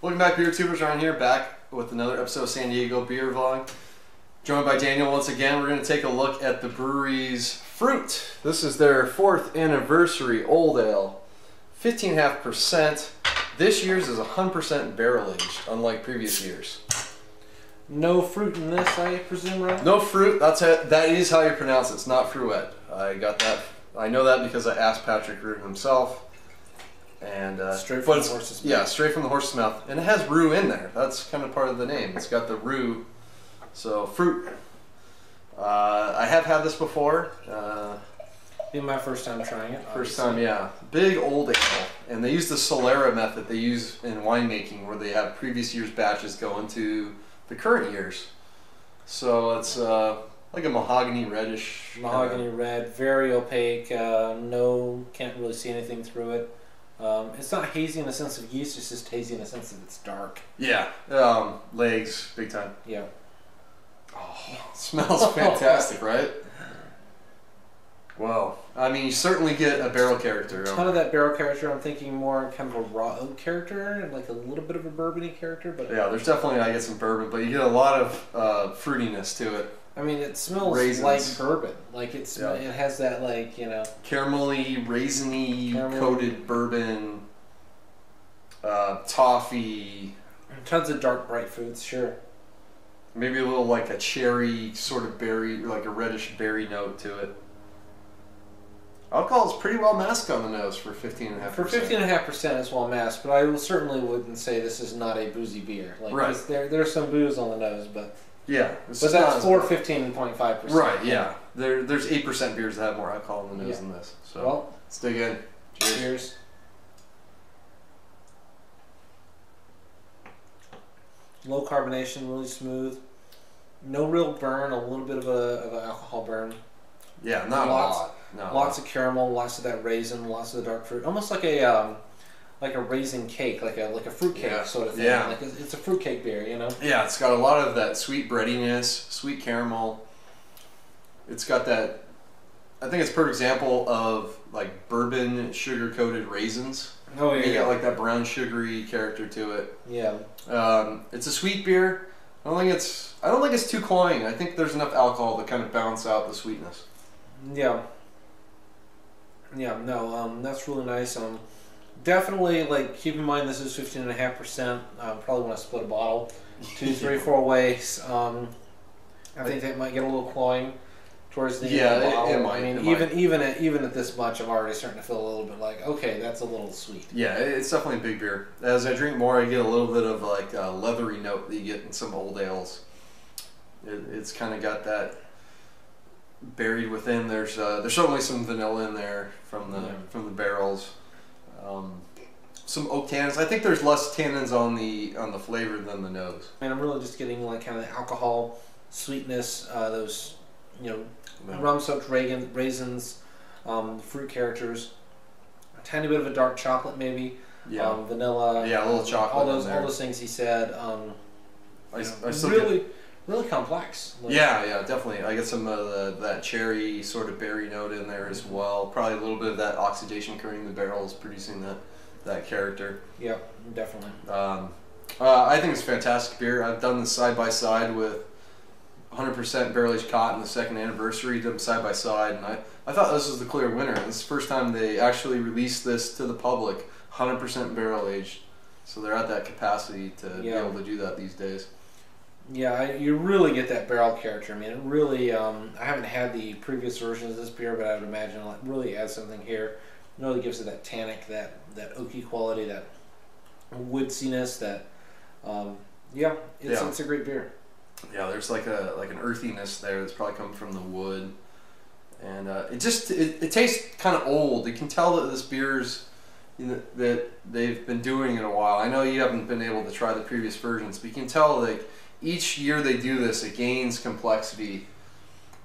Welcome back, beer tubers. Ryan here, back with another episode of San Diego Beer Vlog. Joined by Daniel once again. We're going to take a look at the Bruery's Fruit. This is their 4th anniversary old ale, 15.5%. This year's is 100% barrel aged, unlike previous years. No fruit in this, I presume, right? No fruit. That is how you pronounce it. It's not Fruet. I got that. I know that because I asked Patrick Root himself. And straight from the horse's mouth. Yeah, straight from the horse's mouth. And it has roux in there. That's kind of part of the name. It's got the roux. So, fruit. I have had this before. Be my first time trying it. First time, yeah. Big old ale. And they use the Solera method they use in winemaking, where they have previous year's batches go into the current year's. So it's like a mahogany reddish. Mahogany red, very opaque. Can't really see anything through it. It's not hazy in the sense of yeast, it's just hazy in the sense that it's dark. Yeah, legs, big time. Yeah. Oh, it smells fantastic, right? Well, I mean, you certainly get a barrel character. A ton of that barrel character. I'm thinking more kind of a raw oak character and like a little bit of a bourbony character. But yeah, there's definitely, I get some bourbon, but you get a lot of fruitiness to it. I mean, it smells Raisins. like bourbon. Like it has that, like, you know, caramelly, raisiny, coated bourbon, toffee. Tons of dark, bright fruits, sure. Maybe a little like a cherry sort of berry, like a reddish berry note to it. Alcohol is pretty well masked on the nose for 15.5%. For 15.5%, it's well masked, but I certainly wouldn't say this is not a boozy beer. Like, right. There's some booze on the nose, but yeah, but that's for 15.5%. Right. Yeah. There's 8% beers that have more alcohol in the nose than this. So well, let's dig in. Cheers. Low carbonation, really smooth. No real burn. A little bit of an alcohol burn. Yeah, not a lot. No. Lots of caramel, lots of that raisin, lots of the dark fruit. Almost like a raisin cake, like a fruit cake sort of thing. Yeah. Like it's a fruit cake beer, you know. Yeah, it's got a lot of that sweet breadiness, sweet caramel. It's got that. I think it's a perfect example of like bourbon sugar coated raisins. Oh yeah. You got like that brown sugary character to it. Yeah. It's a sweet beer. I don't think it's too cloying. I think there's enough alcohol to kind of balance out the sweetness. Yeah. Yeah. No. That's really nice. Definitely, like, keep in mind this is 15.5%. Probably want to split a bottle, 2, 3, 4 ways. I think that might get a little cloying towards the end of the bottle. It might. I mean, even at this much, I'm already starting to feel a little bit like, okay, that's a little sweet. Yeah, it's definitely a big beer. As I drink more, I get a little bit of like a leathery note that you get in some old ales. It's kind of got that buried within. There's certainly some vanilla in there from the barrels. Some oak tannins. I think there's less tannins on the flavor than the nose. And I'm really just getting like kind of the alcohol, sweetness, those, you know, rum-soaked raisins, fruit characters, a tiny bit of a dark chocolate maybe, vanilla. Yeah, a little chocolate. All those things he said. I still really complex. Like, yeah, definitely. I get some of that cherry sort of berry note in there as well. Probably a little bit of that oxidation occurring in the barrels, producing that character. Yeah, definitely. I think it's fantastic beer. I've done this side by side with 100% barrel aged cotton, the 2nd anniversary. Did them side by side, and I thought this was the clear winner. This is the first time they actually released this to the public, 100% barrel aged. So they're at that capacity to be able to do that these days. Yeah, you really get that barrel character. I mean, it really, I haven't had the previous versions of this beer, but I would imagine it really adds something here. It really gives it that tannic, that oaky quality, that woodsiness, that, it's a great beer. Yeah, there's like an earthiness there that's probably coming from the wood. And it tastes kind of old. You can tell that this beer's, that they've been doing it a while. I know you haven't been able to try the previous versions, but you can tell like each year they do this, it gains complexity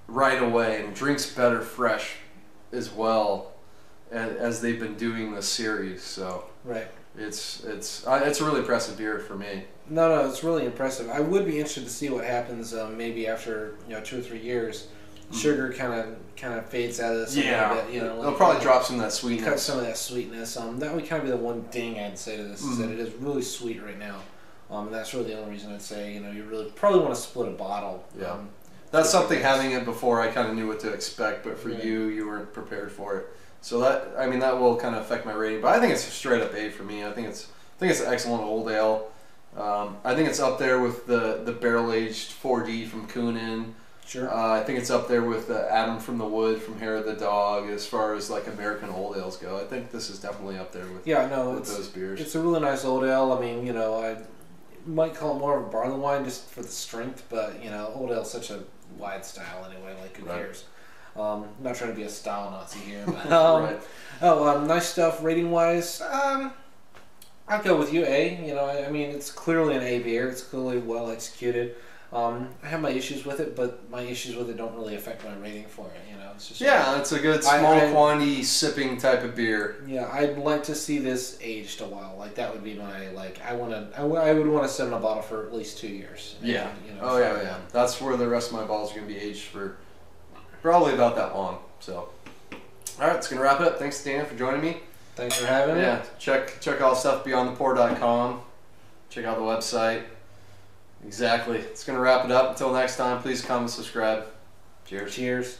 right away and drinks better fresh as well as they've been doing this series. So right, it's a really impressive beer for me. No, it's really impressive. I would be interested to see what happens maybe after 2 or 3 years. Sugar kind of fades out of this a little bit. It'll probably drop some of that sweetness. Cut some of that sweetness. That would kind of be the one ding I'd say to this is that it is really sweet right now. That's really the only reason I'd say, you know, you really probably want to split a bottle. Yeah. That's something, having it before, I kind of knew what to expect, but for Right. you weren't prepared for it. So that, I mean, that will kind of affect my rating. But I think it's a straight up A for me. I think it's an excellent old ale. I think it's up there with the barrel aged 4D from Coonan. Sure. I think it's up there with Adam from the Wood from Hair of the Dog as far as like American old ales go. I think this is definitely up there with with those beers. It's a really nice old ale. I mean, you know, I might call it more of a barley wine just for the strength, but you know, old ale is such a wide style anyway. Like, who cares? I'm not trying to be a style Nazi here, but Right. nice stuff. Rating wise, I'd go with you A. You know, I mean, it's clearly an A beer. It's clearly well executed. I have my issues with it, but my issues with it don't really affect my rating for it. You know, it's just It's a good small quantity sipping type of beer. Yeah, I'd like to see this aged a while. Like, that would be my I would want to sit in a bottle for at least 2 years. Yeah. And, you know, Oh yeah. That's where the rest of my bottles are gonna be aged for probably about that long. So, all right, it's gonna wrap it up. Thanks, Dan, for joining me. Thanks for having me. Yeah, check all the stuff beyondthepour.com. Check out the website. Exactly. It's gonna wrap it up. Until next time, please comment, subscribe. Cheers. Cheers.